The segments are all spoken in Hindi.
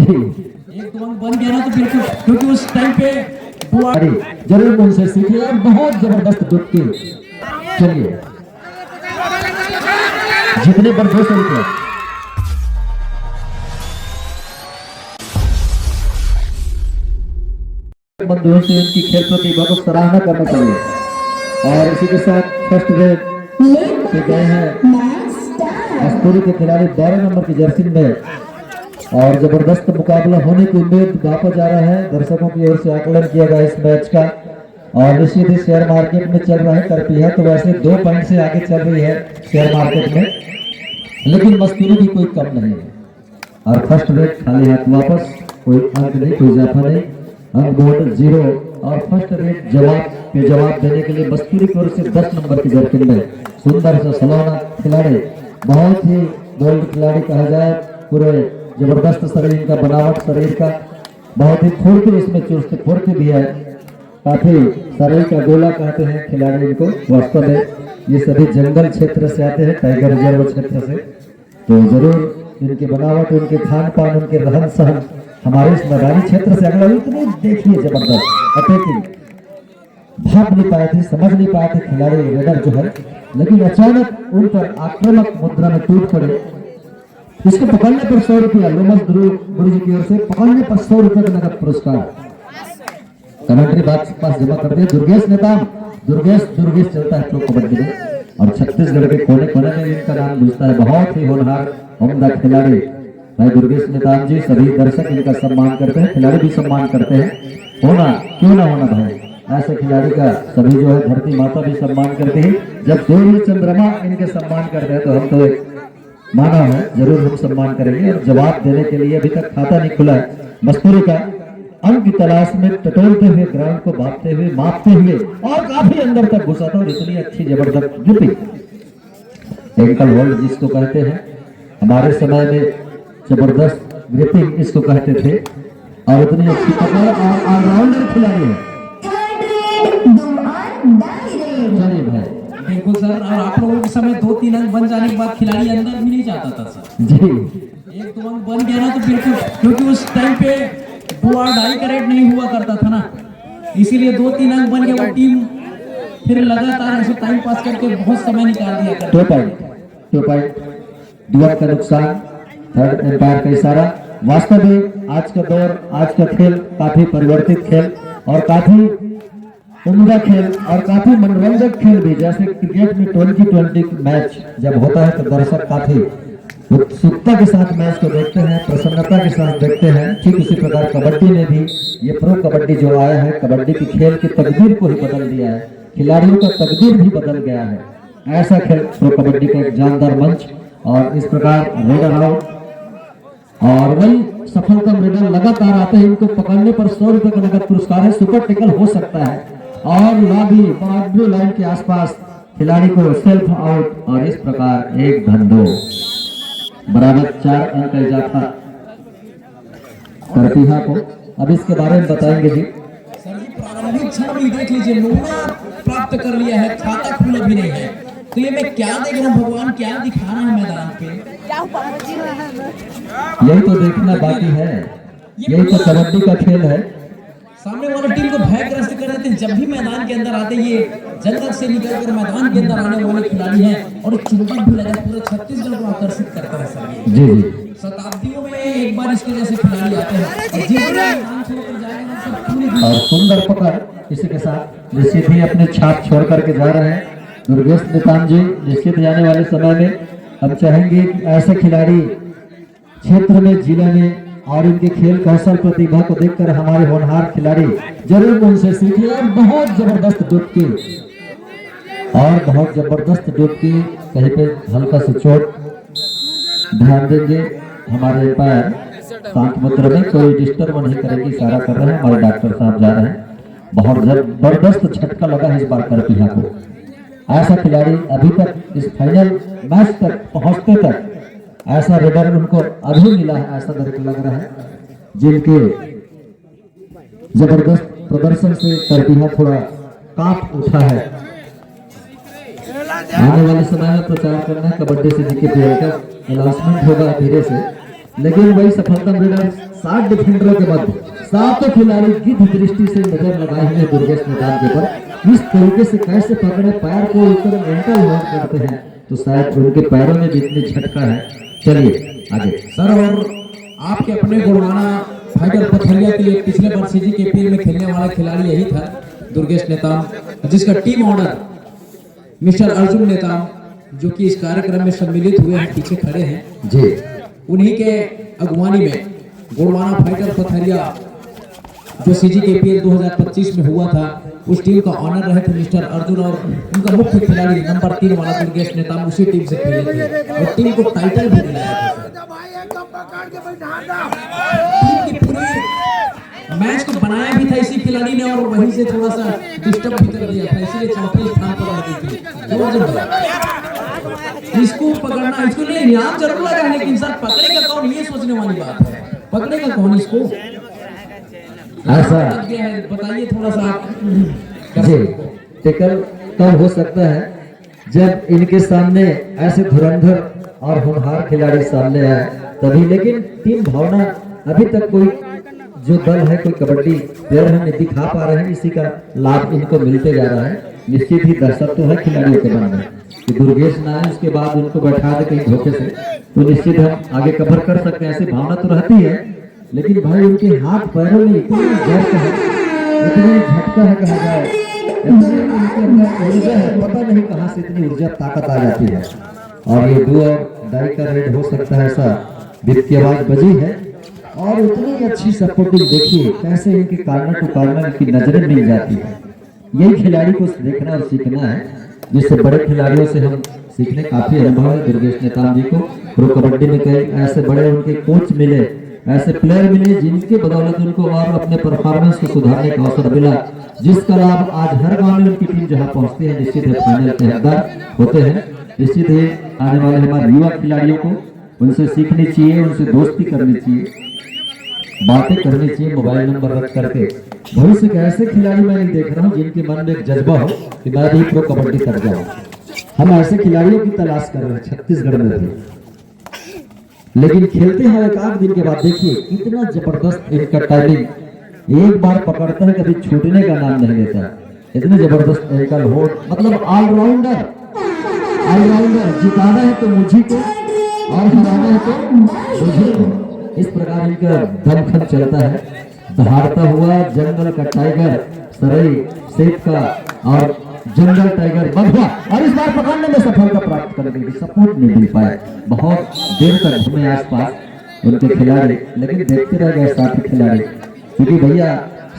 जी एक दो अंक बन गया ना तो बिल्कुल, क्योंकि उस टाइम पे जरूर उनसे सीखिए और बहुत जबरदस्त डुबकी। चलिए जीतने पर 200 रुपया। बंधुओं से उनकी खेल प्रतिभा को सराहना करना चाहिए। और इसी के साथ फर्स्ट रेट पे गए हैं अस्तूरी के खिलाड़ी 12 नंबर की जर्सी में। और जबरदस्त मुकाबला होने की उम्मीद वापस जा रहा है। दर्शकों की ओर से आकलन किया गया इस मैच का। और निश्चित ही शेयर मार्केट में चल रहा है करपिया तो वैसे 2 पॉइंट से आगे चल रही है शेयर मार्केट में, लेकिन मस्तूरी भी कोई कम नहीं है। और फर्स्ट रेट खाली हाथ वापस, कोई अंक नहीं, कोई इजाफा नहीं, अंक बोर्ड 0। और फर्स्ट रेट जवाब पे जवाब देने के लिए मस्तूरी की ओर से 10 नंबर की जर्सी में सुंदर सा सलोना खिलाड़ी, बहुत ही गोल्ड खिलाड़ी कहा जाए। पूरे जबरदस्त शरीर का बनावट, शरीर का बहुत ही फुर्ती, इसमें चुस्त फुर्ती भी है। काफी शरीर का गोला कहते हैं खिलाड़ी इनको। वास्तव में ये सभी जंगल क्षेत्र से आते हैं, टाइगर रिजर्व क्षेत्र से। तो जरूर इनकी बनावट, उनके खान पान, उनके रहन सहन हमारे इस मैदानी क्षेत्र से अगला इतनी देखिए जबरदस्त अटैकिंग। भाग नहीं पाए थे, समझ नहीं पाए थे खिलाड़ी रेडर जो है, लेकिन अचानक उन पर आक्रामक मुद्रा में टूट पड़े। इसको पकड़ने पर 100 रुपया लोमस गुरु जी की ओर से, पकड़ने पर 100 रुपये का नगद पुरस्कार। कमेंट्री बॉक्स पास जमा कर दिए दुर्गेश नेताम। दुर्गेश चलता है प्रो कबड्डी में और छत्तीसगढ़ के कोने कोने में इनका नाम गूंजता है। बहुत ही होनहार उम्दा खिलाड़ी भाई दुर्गेश नेताम जी। सभी दर्शक इनका सम्मान करते हैं, खिलाड़ी भी सम्मान करते हैं। होना क्यों ना होना भाई, ऐसे खिलाड़ी का सभी जो है धरती माता भी सम्मान करते हैं। जब सूर्य चंद्रमा इनके सम्मान करते हैं तो हम तो एक माना है जरूर हम सम्मान करेंगे। और जवाब देने के लिए अभी तक खाता नहीं खुला है मस्तूरी का। अंक की तलाश में टटोलते हुए, ग्राउंड को भागते हुए, मापते हुए और काफी अंदर तक घुसा था। और इतनी अच्छी जबरदस्त जुटी एंकल होल्ड जिसको कहते हैं, हमारे समय में जबरदस्त ग्रिपिंग इसको कहते थे। और इतनी अच्छी पकड़ और ऑलराउंडर खिलाड़ी है। चलिए भाई बिल्कुल सर। और आप लोगों के समय 2-3 अंक बन जाने के बाद खिलाड़ी अंदर भी नहीं जाता था सर जी। एक दो अंक बन गया ना तो बिल्कुल, क्योंकि उस टाइम पे 2 और 2.5 कैरेट नहीं हुआ करता था ना, इसीलिए 2-3 अंक बन गया। वो टीम फिर लगातार ऐसे टाइम पास करके बहुत समय निकाल दिया करती। 2 पॉइंट दुआ का नुकसान, थर्ड एम्पायर का इशारा। वास्तव में आज का दौर, आज का खेल काफी परिवर्तित खेल और काफी उम्दा खेल और काफी मनोरंजक खेल भी। जैसे क्रिकेट में 20-20 मैच जब होता है तो दर्शक काफी उत्सुकता के साथ मैच को देखते हैं, प्रसन्नता के साथ देखते हैं। ठीक उसी प्रकार कबड्डी में भी ये प्रो कबड्डी जो आया है, कबड्डी की खेल की तकदीर को ही बदल दिया है, खिलाड़ियों का तकदीर भी बदल गया है। ऐसा खेल प्रो कबड्डी का एक जानदार मंच। और इस प्रकार रेडर आउट और वही सफलतम रेडर लगातार आते हैं। इनको पकड़ने पर 100 रुपये का नगद पुरस्कार है। सुपर टेकल हो सकता है और बाउंड्री लाइन के आसपास खिलाड़ी को सेल्फ आउट। और इस प्रकार एक धंधो बराबर 4 अंक का इजाफा करपिया को। अब इसके बारे में बताएंगे जी। सर जी प्रारंभिक क्षण में देख लीजिए, नोना प्राप्त कर लिया है, खाता खुला भी नहीं है। तो ये मैं क्या देख रहा हूँ, भगवान क्या दिखा रहा है मैदान पे, यही तो देखना बाकी है। यही तो कबड्डी का खेल है। सामने वाली टीम को भयग्रस्त कर देते हैं। जब भी मैदान के अंदर आते ये जंगल से निकलकर मैदान के अंदर आने वाले खिलाड़ी हैं और चुंबक भी लगा पूरे छत्तीसगढ़ को आकर्षित करता है सर। जी जी, शताब्दियों में एक बार इसके जैसे खिलाड़ी आते हैं और सुंदर पकड़। इसी के साथ निश्चित ही अपने छाप छोड़ करके जा रहे हैं दुर्गेश नेताम जी। निश्चित आने वाले समय में हम चाहेंगे कि ऐसे खिलाड़ी क्षेत्र में, जिले में और इनके खेल कौशल प्रतिभा को देखकर हमारे होनहार खिलाड़ी जरूर उनसे सीखे। और बहुत जबरदस्त डुबकी और बहुत जबरदस्त डुबकी, कहीं पे हल्का से चोट, ध्यान देंगे हमारे एम्पायर शांत मुद्रा में, कोई डिस्टर्ब नहीं करेंगे, इशारा कर रहे हैं। हमारे डॉक्टर साहब जा रहे हैं। बहुत जबरदस्त झटका लगा है इस बार करपिया को। ऐसा खिलाड़ी अभी तक इस फाइनल मैच तक पहुंचते तक ऐसा रेडर उनको अभी मिला है, ऐसा लग रहा है, जिनके जबरदस्त प्रदर्शन से करपिया थोड़ा कांप उठा है। आने वाले समय में प्रचार करना है कबड्डी से जीके प्लेयर का अनाउंसमेंट होगा धीरे से। लेकिन वही सफलता मिला 60 डिफेंडरों के मध्य 7 खिलाड़ी गिद्ध दृष्टि से नजर लगाए हुए दुर्गेश मैदान के ऊपर इस तरीके से कैसे पकड़े, पैर को इस तरह मेंटल होल्ड करते हैं तो शायद उनके पैरों में भी इतनी झटका है। चलिए आगे सर। और आपके अपने गुड़वाना फाइटर पथरिया के लिए पिछले बार सीजी के पीर में खेलने वाला खिलाड़ी यही था दुर्गेश नेताम, जिसका team order mister Arjun Netam जो कि इस कार्यक्रम में सम्मिलित हुए हैं, पीछे खड़े हैं जी, उन्हीं के अगुवानी में गुड़वाना फाइटर पथरिया जो सीजी के पीएल 2025 में हुआ था, उस टीम का ऑनर रहे थे मिस्टर अर्जुन और उनका मुख्य खिलाड़ी नंबर 3 वाला दुर्गेश नेताम उसी टीम से खेले थे और टीम को टाइटल भी दिलाया था। टीम की पूरी मैच को बनाया भी था इसी खिलाड़ी ने और वहीं से थोड़ा सा डिस्टर्ब भी कर दिया था, इसीलिए चौथे स्थान पर आ गई थी। इसको पकड़ना, इसको लिए इनाम जरूर लगा, लेकिन सर पकड़ेगा कौन ये सोचने वाली बात है, पकड़ेगा कौन इसको ऐसा बताइए थोड़ा सा। जी, टेकल तब हो सकता है जब इनके सामने ऐसे धुरंधर और होनहार खिलाड़ी सामने आए तभी, लेकिन टीम भावना अभी तक कोई जो दल है, कोई कबड्डी प्लेयर है नहीं दिखा पा रहे हैं, इसी का लाभ इनको मिलते जा रहा है। निश्चित ही दर्शक तो है खिलाड़ियों के मन में कि दुर्गेश ना है उसके बाद उनको बैठा दे कहीं धोखे से, तो निश्चित हम आगे कवर कर सकते हैं, ऐसी भावना तो रहती है। लेकिन भाई उनके हाथ पैरों में इतनी जर्क है, इतनी झटका है कहा जाए, इतनी उनके अंदर ऊर्जा है, पता नहीं कहाँ से इतनी ऊर्जा ताकत आ जाती है। और ये डू और डाई का रेड हो सकता है, ऐसा बीप की आवाज बजी है और इतनी अच्छी सपोर्टिंग देखिए कैसे इनके कॉर्नर टू कॉर्नर की नजरें मिल जाती है। यही खिलाड़ी को देखना और सीखना है, जिससे बड़े खिलाड़ियों से हम सीखने काफी अनुभव है। दुर्गेश नेताम जी को प्रो कबड्डी में कई ऐसे बड़े उनके कोच मिले, ऐसे प्लेयर मिले जिनके बदौलत उनको और अपने परफॉर्मेंस को सुधारने का अवसर मिला, जिसका लाभ आज हर गांव में उनकी टीम जहां पहुंचती है निश्चित है फाइनल के हकदार होते हैं। निश्चित है आने वाले हमारे युवा खिलाड़ियों को उनसे सीखनी चाहिए, उनसे दोस्ती करनी चाहिए, बातें करनी चाहिए, मोबाइल नंबर रख करके। भविष्य के ऐसे खिलाड़ी मैं नहीं देख रहा हूँ जिनके मन में एक जज्बा हो कि मैं भी प्रो कबड्डी कर जाऊँ। हम ऐसे खिलाड़ियों की तलाश कर रहे हैं छत्तीसगढ़ में भी, लेकिन खेलते हैं एक आध दिन के बाद देखिए कितना जबरदस्त इनका टाइमिंग, एक बार पकड़ता है कभी छूटने का नाम नहीं लेता, इतने जबरदस्त एकल हो, मतलब ऑलराउंडर। जिताना है तो मुझी को और हराना है तो मुझे को, इस प्रकार इनका दमखम चलता है। दहाड़ता हुआ जंगल का टाइगर सरई सेठ का और जंगल टाइगर बंधुआ, और इस बार पकड़ने में सफलता प्राप्त करने की सपोर्ट नहीं मिल पाए, बहुत देर तक घूमे आसपास उनके खिलाड़ी, लेकिन देखते रह गए साथी खिलाड़ी, क्योंकि भैया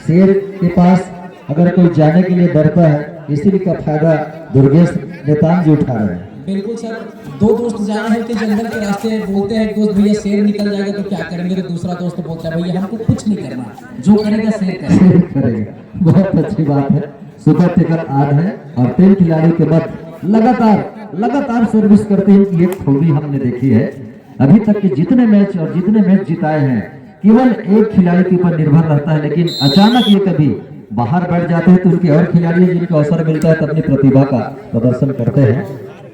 शेर के पास अगर कोई जाने के लिए डरता है, इसी का फायदा दुर्गेश नेताम जी उठा रहे हैं। बिल्कुल सर, दो दोस्त जा रहे थे जंगल के रास्ते, बोलते हैं दोस्त भैया शेर निकल जाएगा तो क्या करेंगे, तो दूसरा दोस्त बोलता है भैया हमको कुछ नहीं करना, जो करेगा शेर करेगा। बहुत अच्छी बात है, सुपर टेकर आज है और 3 खिलाड़ी के बाद लगातार सर्विस करते हैं कि एक खूबी हमने देखी है अभी तक के जितने मैच जिताए हैं केवल एक खिलाड़ी के ऊपर निर्भर रहता है, लेकिन अचानक ये कभी बाहर बैठ जाते हैं तो उनके और खिलाड़ी जिनको अवसर मिलता है तो अपनी प्रतिभा का प्रदर्शन करते हैं।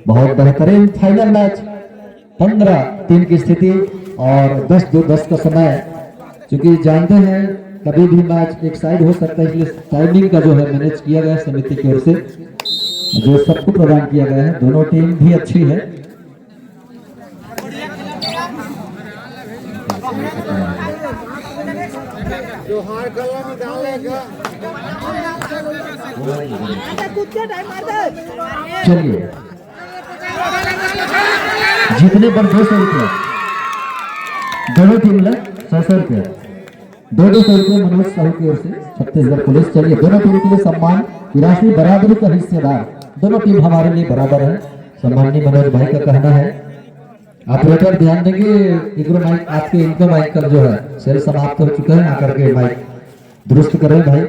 बहुत बेहतरीन फाइनल मैच 15-3 की स्थिति और 10-2-10 का समय, क्योंकि जानते हैं कभी भी मैच एक साइड हो सकता है, इसलिए टाइमिंग का जो है मैनेज किया गया समिति की ओर से, जो सबको प्रदान किया गया है। दोनों टीम भी अच्छी है। जो हार गला में डालेगा चलिए जीतने पर 200 रुपया दोनों टीम में 100 रुपया 200 रुपये मनोज साहू की ओर से छत्तीसगढ़ पुलिस। चलिए दोनों टीम के लिए सम्मान, विरासती बराबरी का हिस्सेदार दोनों टीम हमारे लिए बराबर है। सम्माननीय मनोज भाई का कहना है, ऑपरेटर ध्यान देंगे, इग्रो माइक आपके इनका माइक का जो है सेल समाप्त हो चुका है, आकर के माइक दुरुस्त करें भाई।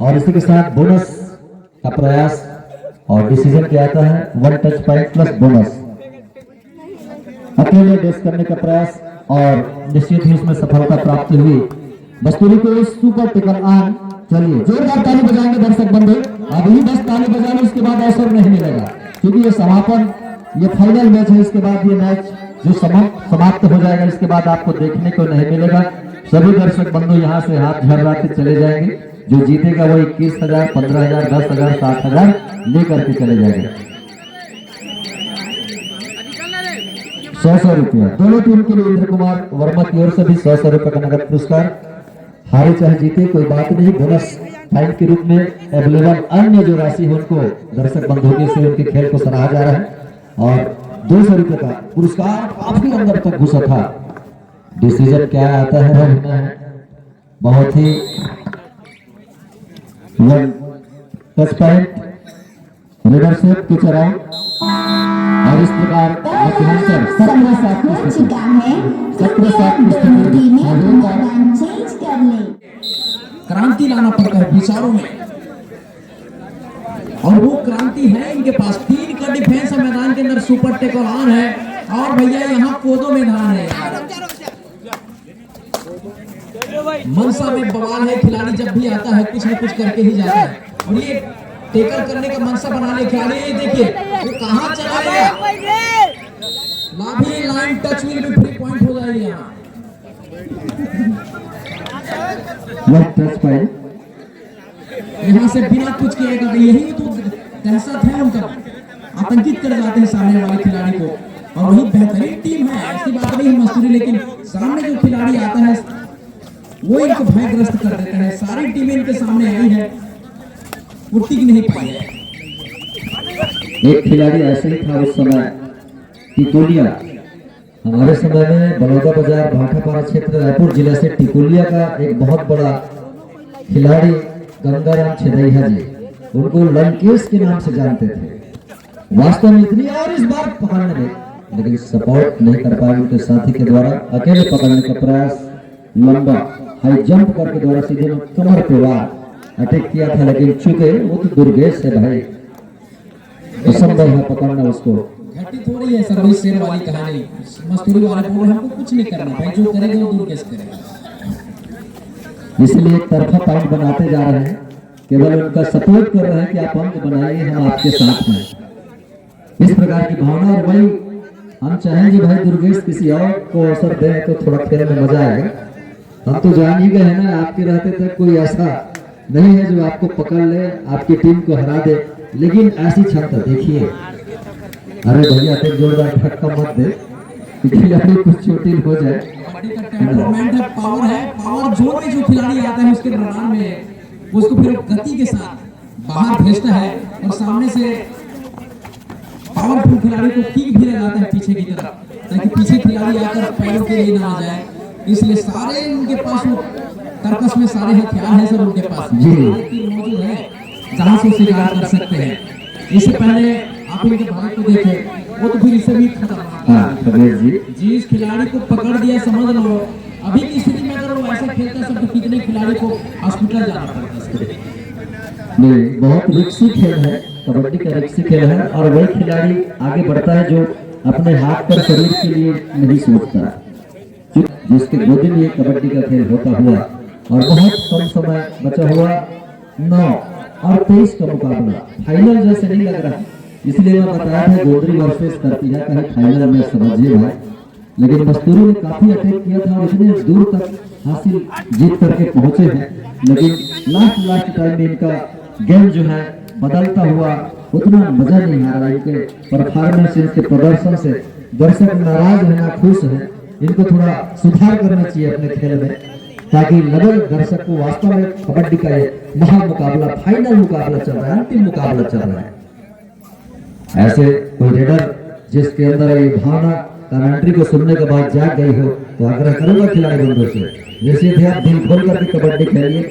और इसी के साथ बोनस का प्रयास और डिसीजन क्या आता है 1 टच पॉइंट प्लस बोनस, अकेले बेस करने का प्रयास और निश्चित ही उसमें सफलता प्राप्त हुई। बस्तूरी को इस सुपर टिकल आन। चलिए जोरदार ताली बजाएंगे दर्शक बंधु, अभी बस ताली बजाने उसके बाद अवसर नहीं मिलेगा, क्योंकि ये समापन, ये फाइनल मैच है, इसके बाद ये मैच जो समाप्त हो जाएगा, इसके बाद आपको देखने को नहीं मिलेगा। सभी दर्शक बंधु यहाँ से हाथ झरराते चले जाएंगे। जो जीतेगा वो 21,000, 15,000, 10,000, 7,000 लेकर के चले जाएंगे। 100 रुपया दोनों टीम के लिए इंद्र कुमार वर्मा की ओर से भी 100 रुपये का नगद पुरस्कार। हारे चाहे जीते कोई बात नहीं, बोनस फाइन के रूप में अवेलेबल अन्य जो राशि है उनको दर्शक बंधुओं से उनके खेल को सराहा जा रहा है। और 200 रुपये का पुरस्कार काफी अंदर तक घुसा था। डिसीजन क्या आता है, बहुत ही टच पॉइंट रिवर्सेप के चराव और इस प्रकार मध्यांतर 17-7 की स्थिति, 17-7 की स्थिति क्रांति लाना पड़ता है विचारों में, और वो क्रांति है इनके पास। 3 का डिफेंस है मैदान के अंदर, सुपर टेकल ऑन है और भैया यहाँ कोदो मैदान है। मनसा में बवाल है, खिलाड़ी जब भी आता है कुछ न कुछ करके ही जाता है, और ये टेकल करने का मनसा बना ले खिलाड़ी। ये देखिए वो कहाँ चला गया, लाभी लाइन टच विल भी फ्री पॉइंट हो जाएगी यहाँ। यहाँ से बिना कुछ किए गए, यही तो दहशत है उनका, आतंकित कर जाते हैं सामने वाले खिलाड़ी को। और वही बेहतरीन टीम है, ऐसी बात नहीं मस्तूरी, लेकिन सामने जो खिलाड़ी आता है वो इनको भयग्रस्त कर देता है। सारी टीमें इनके सामने आई है, वो टिक नहीं पाई है। एक खिलाड़ी ऐसे ही था उस समय, टिकोलिया। हमारे समय में बड़ौदा बाजार भाटापारा क्षेत्र रायपुर जिले से टिकोलिया का एक बहुत बड़ा खिलाड़ी गंगाराम छेदैया जी, उनको लंकेश के नाम से जानते थे। वास्तव में इतनी, और इस बार पकड़ने में लेकिन सपोर्ट नहीं कर पाए उनके साथी के द्वारा। अकेले पकड़ने का प्रयास, लंबा हाई जंप करके द्वारा सीधे कमर पे वार अटैक किया था, लेकिन चूंकि वो तो दुर्गेश है भाई, असंभव है पकड़ना उसको। घटित हो रही है सर्विस शेर वाली कहानी, मस्तूरी वाले बोल रहे हैं हमको कुछ नहीं करना भाई, जो करेगा वो दुर्गेश करेगा। इसलिए एक तरफा पॉइंट बनाते जा रहे हैं, केवल उनका सपोर्ट कर रहे हैं कि आप अंक बनाइए, हम आपके साथ हैं, इस प्रकार की भावना। और वही हम चाहेंगे भाई दुर्गेश किसी और को अवसर दे तो थोड़ा खेल में मजा आएगा। हम तो जान ही गए हैं ना, आपके रहते तक कोई ऐसा नहीं है जो आपको पकड़ ले, आपकी टीम को हरा दे, लेकिन ऐसी क्षमता देखिए। अरे भैया एक जोरदार धक्का मत दे, खिलाड़ी कुछ चोटिल हो जाए। टेम्परामेंट है, पावर है, पावर जोन में जो खिलाड़ी आता है उसके मैदान में उसको फिर गति के साथ बाहर भेजता है, और सामने से पावरफुल खिलाड़ी को किक भी लगाता है पीछे की तरफ, ताकि पीछे खिलाड़ी आकर पैरों के लिए ना आ जाए। इसलिए सारे उनके पास वो तर्कस में सारे हथियार हैं सर उनके पास मौजूद है, जहां से शिकार कर सकते हैं। इससे पहले आप इनके भाग को देखें, वो तो फिर इससे भी खतरनाक जी। इस खिलाड़ी को पकड़ दिया, समझ लो अभी की स्थिति में अगर वो ऐसा खेलता सब तो कितने खिलाड़ी को हॉस्पिटल जाना पड़ता। नहीं, बहुत रिक्सी खेल है, कबड्डी का रिक्सी खेल है, और वही खिलाड़ी आगे बढ़ता है जो अपने हाथ पर शरीर के लिए नहीं सोचता, जिसके गोदी में कबड्डी का खेल होता हुआ। और बहुत कम समय बचा हुआ, 9 और 23 का मुकाबला फाइनल जैसे नहीं लग रहा, इसलिए मैं बताया था गोदरी वर्सेस करती है, कहीं फाइनल में समझिए भाई। लेकिन मस्तूरी ने काफी अटैक किया था और इतने दूर तक हासिल जीत करके पहुंचे हैं, लेकिन लास्ट टाइम में इनका गेम जो है बदलता हुआ उतना मजा नहीं आ रहा। इनके परफॉर्मेंस, इनके प्रदर्शन से दर्शक नाराज है, ना खुश है। इनको थोड़ा सुधार करना चाहिए अपने खेल में, ताकि लगे दर्शक को वास्तव में कबड्डी का ये महा मुकाबला, फाइनल मुकाबला चल रहा है, अंतिम मुकाबला चल रहा है। ऐसे कोई रेडर जिसके अंदर ये भावना कमेंट्री को सुनने के बाद जाग गई हो, तो आग्रह करूंगा खिलाड़ी बंधुओं से, जैसे थे आप दिल खोल करके कबड्डी खेलिए।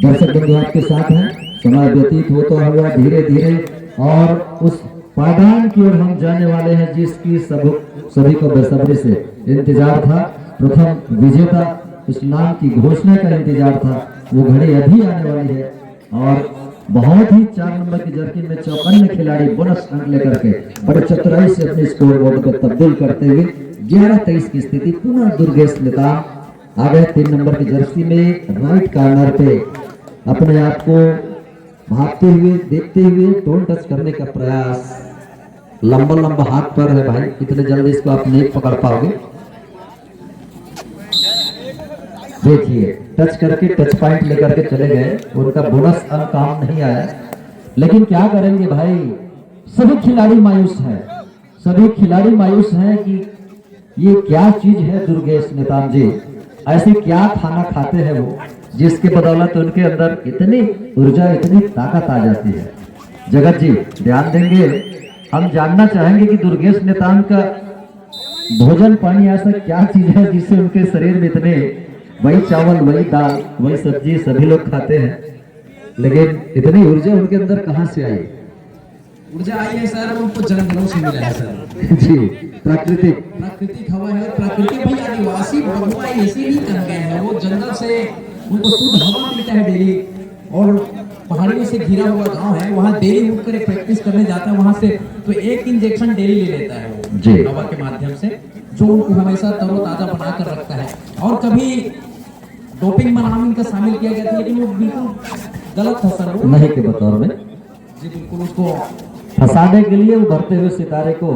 दर्शक बंधु आपके साथ हैं, समय व्यतीत होता हुआ धीरे धीरे और उस पायदान की ओर हम जाने वाले हैं जिसकी सभी को बेसब्री से इंतजार था। प्रथम विजेता उस नाम की घोषणा का इंतजार था, वो घड़ी अभी आने वाली है। और बहुत ही 4 नंबर की जर्सी में 54 खिलाड़ी बोनस अंक लेकर के बड़े चतुराई से अपने स्कोर बोर्ड को तब्दील करते हुए 11-23 की स्थिति पुनः दुर्गेश नेता आ गए 3 नंबर की जर्सी में। राइट कॉर्नर पे अपने आप को भागते हुए देखते हुए टोन टच करने का प्रयास, लंबा लंबा हाथ पर है भाई, इतने जल्दी इसको आप नहीं पकड़ पाओगे। देखिए टच करके टच पॉइंट लेकर के चले गए, उनका बोनस अंक काम नहीं आया। लेकिन क्या करेंगे भाई, सभी खिलाड़ी मायूस हैं, सभी खिलाड़ी मायूस हैं कि ये क्या चीज है दुर्गेश नेताम जी, ऐसे क्या खाना खाते हैं वो जिसके बदौलत उनके अंदर इतनी ऊर्जा इतनी ताकत आ जाती है। जगत जी ध्यान देंगे, हम जानना चाहेंगे कि दुर्गेश नेताम का भोजन पानी ऐसा क्या चीज है जिससे उनके शरीर में इतने, वही चावल वही दाल वही सब्जी सभी लोग खाते हैं, लेकिन इतनी ऊर्जा उनके अंदर कहाँ से आई? ऊर्जा आई है सर, उनको जंगलों से मिला है सर जी, प्राकृतिक हवा है। प्राकृतिक भी आदिवासी बंधुआ ऐसे ही कर गए हैं, वो जंगल से उनको शुद्ध हवा मिलता है डेली, और पहाड़ियों से घिरा हुआ गांव है, वहाँ डेली उठ कर प्रैक्टिस करने जाता है वहाँ से, तो 1 इंजेक्शन डेली ले लेता है वो जी हवा के माध्यम से, जो उनको हमेशा तरोताजा बना कर रखता है। और कभी डोपिंग में नाम इनका शामिल किया गया था, लेकिन वो बिल्कुल गलत था सर, वो नहीं के बतौर में जी बिल्कुल उसको फंसाने के लिए, उभरते हुए सितारे को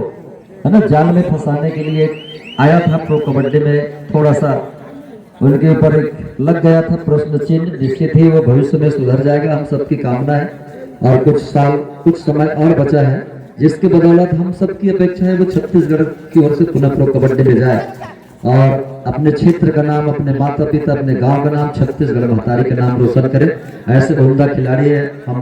है ना जाल में फंसाने के लिए आया था। प्रो कबड्डी में थोड़ा सा उनके ऊपर एक लग गया था प्रश्न चिन्ह, निश्चित ही वो भविष्य में सुधर जाएगा, हम सबकी कामना है। और कुछ साल कुछ समय और बचा है, जिसके बदौलत हम सबकी अपेक्षा है वो छत्तीसगढ़ की ओर से पुनः प्रो कबड्डी में जाए और अपने क्षेत्र का नाम, अपने माता पिता, अपने गांव का नाम, छत्तीसगढ़ महतारी का नाम रोशन करे। ऐसे उम्दा खिलाड़ी है, हम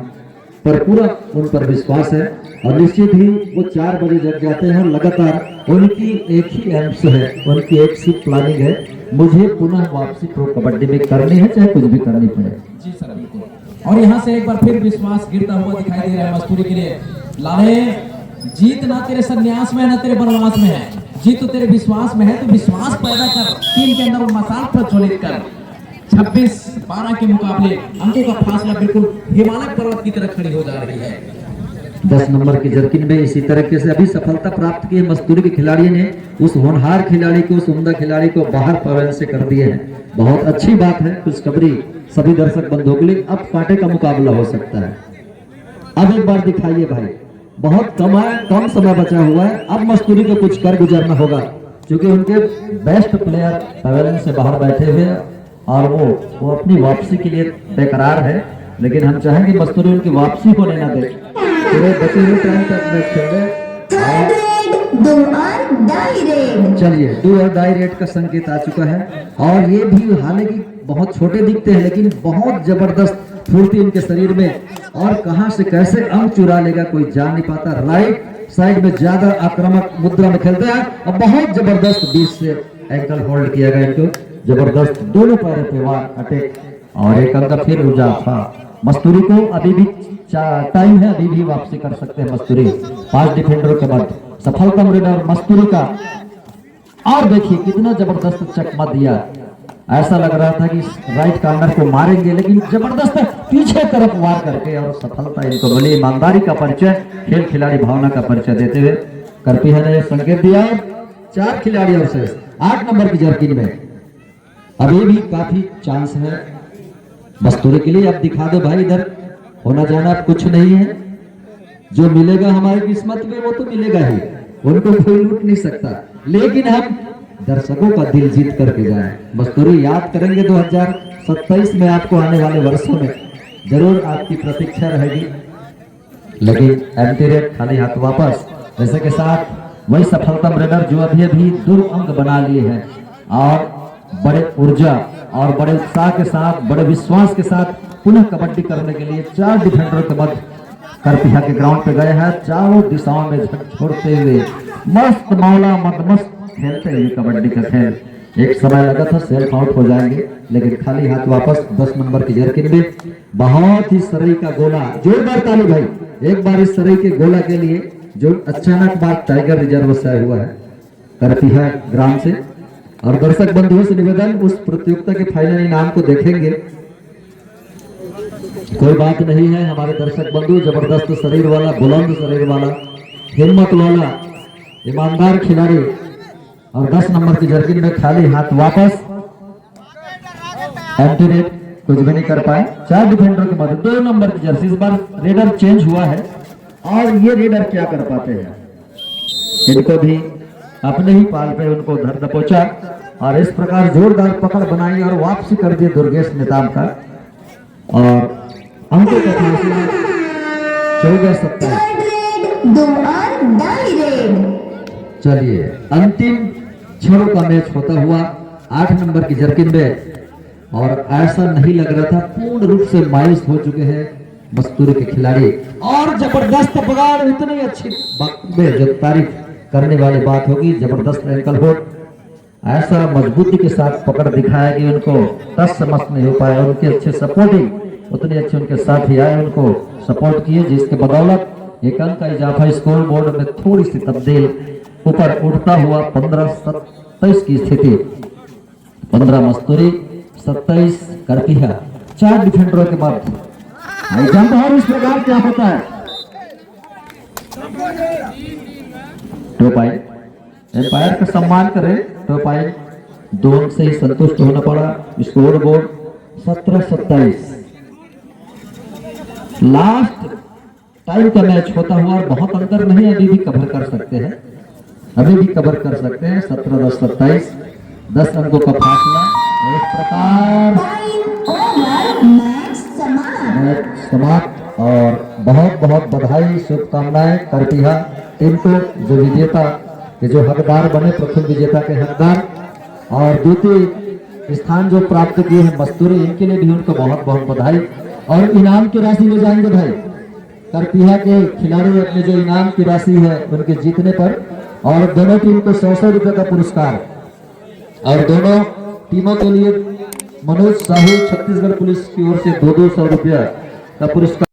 पर पूरा उन पर विश्वास है, और निश्चित ही वो 4 बजे जग जाते हैं। लगातार उनकी एक ही एम्स है, उनकी एक सी प्लानिंग है, मुझे पुनः वापसी प्रो कबड्डी में करनी है, चाहे कुछ भी करनी पड़े। जी सर बिल्कुल। और यहाँ से एक बार फिर विश्वास गिरता हुआ दिखाई दे रहा है मस्तूरी के लिए। लाले, जीत ना तेरे संन्यास में है ना तेरे वनवास में है, जीत तो तेरे विश्वास में है, तो विश्वास पैदा कर, टीम के अंदर मसाल प्रज्वलित कर। 26-12 के मुकाबले अंकों का फासला बिल्कुल हिमालय पर्वत की तरह खड़ी हो जा रही है। 10 नंबर की जर्किन में इसी तरीके से अभी सफलता प्राप्त की है मस्तूरी के खिलाड़ी ने, उस होनहार खिलाड़ी को, उस उम्दा खिलाड़ी को बाहर पवेल से कर दिए हैं। बहुत अच्छी बात है, खुशखबरी सभी दर्शक बंधुओं के लिए। अब कांटे का मुकाबला हो सकता है। अब एक बार दिखाइए भाई, बहुत कम समय बचा हुआ है, अब मस्तूरी को कुछ कर गुजरना होगा, क्योंकि उनके बेस्ट प्लेयर पवेलियन से बाहर बैठे हुए हैं और वो अपनी वापसी के लिए बेकरार है। लेकिन हम चाहेंगे मस्तूरी उनकी वापसी को लेना दे, पूरे बचे हुए टाइम तक मैच खेले। चलिए, डू और डाई रेट का संकेत आ चुका है, और ये भी हालांकि बहुत छोटे दिखते हैं, लेकिन बहुत जबरदस्त फुर्ती इनके शरीर में, और कहां से कैसे अंक चुरा लेगा कोई जान नहीं पाता। राइट साइड में ज्यादा आक्रामक मुद्रा में खेलते हैं, और बहुत जबरदस्त बीच से एंकल होल्ड किया गया इनको, जबरदस्त दोनों पैरों पे वार अटैक, और एक अंक फिर मुजाफा। मस्तूरी को अभी भी टाइम है, अभी भी वापसी कर सकते हैं मस्तूरी। 5 डिफेंडरों के बाद सफलतम रेडर मस्तूरी का, और देखिए कितना जबरदस्त चकमा दिया, ऐसा लग रहा था कि राइट कॉर्नर को मारेंगे, लेकिन जबरदस्त पीछे तरफ वार करके और सफलता इनको मिली। ईमानदारी का परिचय, खेल खिलाड़ी भावना का परिचय देते हुए करपीहा ने संकेत दिया। 4 खिलाड़ी और शेष 8 नंबर की जर्किन में अभी भी काफी चांस है मस्तूरी के लिए। अब दिखा दो भाई, इधर होना जाना अब कुछ नहीं है, जो मिलेगा हमारी किस्मत में वो तो मिलेगा ही, उनको कोई लूट नहीं सकता। लेकिन हम दर्शकों का दिल जीत करके जाए। मस्तूरी याद करेंगे 2027 में, आपको आने वाले वर्षों में जरूर आपकी प्रतीक्षा रहेगी। लेकिन एंटी रेड खाली हाथ वापस, जैसे के साथ वही सफलतम रेडर जो अभी 2 अंक बना लिए हैं, और बड़े ऊर्जा और बड़े उत्साह के साथ, बड़े विश्वास के साथ पुनः कबड्डी करने के लिए 4 डिफेंडरों के मध्य करपीहा के ग्राउंड पे गए हैं। चारों दिशाओं में छोड़ते हुए मस्त मौला मदमस्त खेलते हुए कबड्डी का खेल। एक समय लगा था सेल्फ आउट हो जाएंगे, लेकिन खाली हाथ वापस 10 नंबर की जर्किन में। बहुत ही सरई का गोला, जोरदार ताली भाई एक बार इस सरई के गोला के लिए, जो अचानक बात टाइगर रिजर्व से आया हुआ है करपीहा ग्राउंड से। और दर्शक बंधुओं से निवेदन, उस प्रतियोगिता के फाइनल इनाम को देखेंगे, कोई बात नहीं है हमारे दर्शक बंधु, जबरदस्त शरीर वाला, बुलंद शरीर वाला, हिम्मत वाला, ईमानदार खिलाड़ी, और 10 नंबर की जर्किन में खाली हाथ वापस। एंटी रेड कुछ भी नहीं कर पाए। 4 डिफेंडर के मध्य 2 नंबर की जर्सी, इस बार रेडर चेंज हुआ है, और ये रेडर क्या कर पाते हैं, इनको भी अपने ही पाल पे उनको धर दबोचा और इस प्रकार जोरदार पकड़ बनाई और वापसी कर दी दुर्गेश निताम का। और अंकों का फैसला 14-27। चलिए अंतिम क्षणों का मैच होता हुआ 8 नंबर की जर्किन में, और ऐसा नहीं लग रहा था, पूर्ण रूप से मायूस हो चुके हैं मस्तूरी के खिलाड़ी। और जबरदस्त पकड़, इतनी अच्छी वक्त में जो तारीफ करने वाली बात होगी, जबरदस्त एंकल होल्ड, ऐसा मजबूती के साथ पकड़ दिखाया कि उनको टस समझ नहीं हो पाया। उनके अच्छे सपोर्टिंग, उतने अच्छे उनके साथ ही आए, उनको सपोर्ट किए, जिसके बदौलत एक अंक का इजाफा स्कोर बोर्ड में थोड़ी सी तब्दील ऊपर उठता हुआ 15-27 की स्थिति। 15 मस्तूरी, 27 करतिया। 4 डिफेंडरों के बाद हाई जंप, और इस प्रकार क्या होता है टोपाई एम्पायर का सम्मान करें। टोपाई 2 अंक से ही संतुष्ट होना पड़ा। Score board 17-27। लास्ट टाइम का मैच होता हुआ, बहुत अंतर नहीं, अभी भी कवर कर सकते हैं, अभी भी कवर कर सकते हैं। 17-27, 10 अंकों का फासला। इस प्रकार मैच समाप्त, और बहुत बहुत बधाई, शुभकामनाएं करतिहा टीम को, जो विजेता के जो हकदार बने, प्रथम विजेता के हकदार, और द्वितीय स्थान जो प्राप्त किए हैं मस्तूरी, इनके लिए भी उनको बहुत बहुत बधाई। और इनाम की राशि ले जाएंगे भाई करतिहा के खिलाड़ी, अपने जो इनाम की राशि है उनके जीतने पर, और दोनों टीम को 100 रुपए का पुरस्कार, और दोनों टीमों के लिए मनोज साहू छत्तीसगढ़ पुलिस की ओर से 200 रुपया का पुरस्कार।